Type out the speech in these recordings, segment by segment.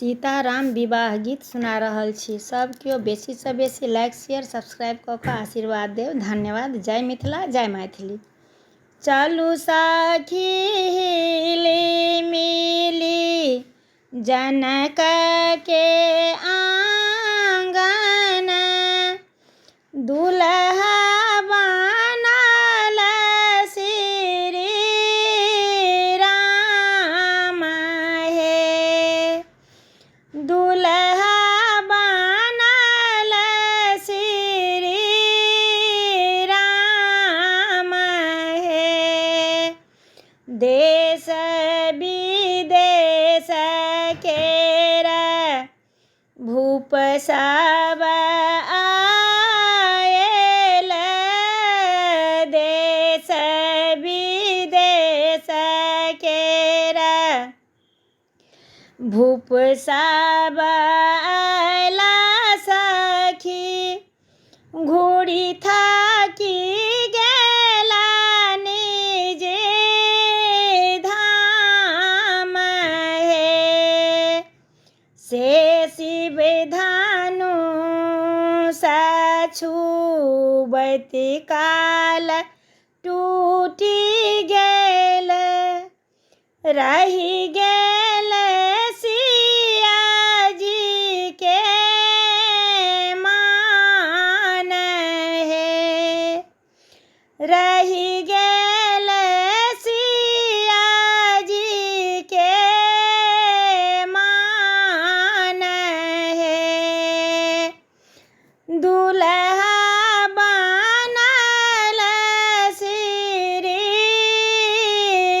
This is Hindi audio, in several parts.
सीताराम विवाह गीत सुना रहल छी। सब केओ बेसी सँ बेसी लाइक शेयर सब्सक्राइब कऽ कऽ आशीर्वाद देव। धन्यवाद। जय मिथिला, जय मैथिली। चलू सखी हिली मिली जनक के आंगन, दुल्हा बनल श्री राम हे। दुल्हा बनल श्री राम हे। देश विदेश केर भूप सब आयल, देश विदेश केर भूप सब आयला सखी। घूरी थाकी गेला निज धाम हे। से शिव धानु छुबैत काल टूटी गेल, रहि गेल सिया जी के मान हे। रहि गेल सिया जी के मान हे। दुल्हा बनल श्री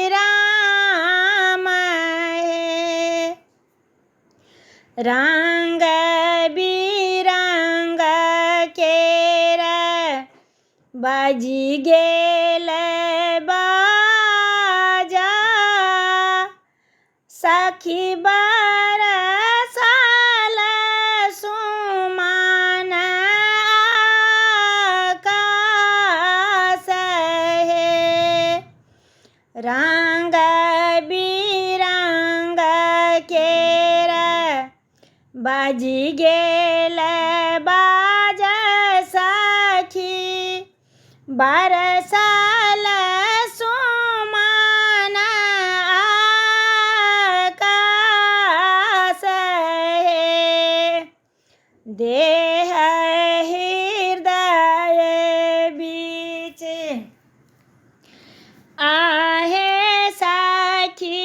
राम हे। रंग बिरंग केर बाजी गेल बाजा, सखी बरसल सुमन आकाश हे। रंग बिरंग केर बाजी गेल बाजा, सखी बरसल सुमन आकाश हे। देह हृदय बीच आहे सखी,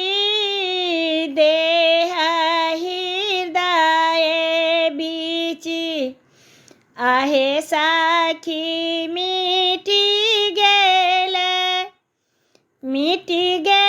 देह हृदय बीच आहे सखी। मिटी गेल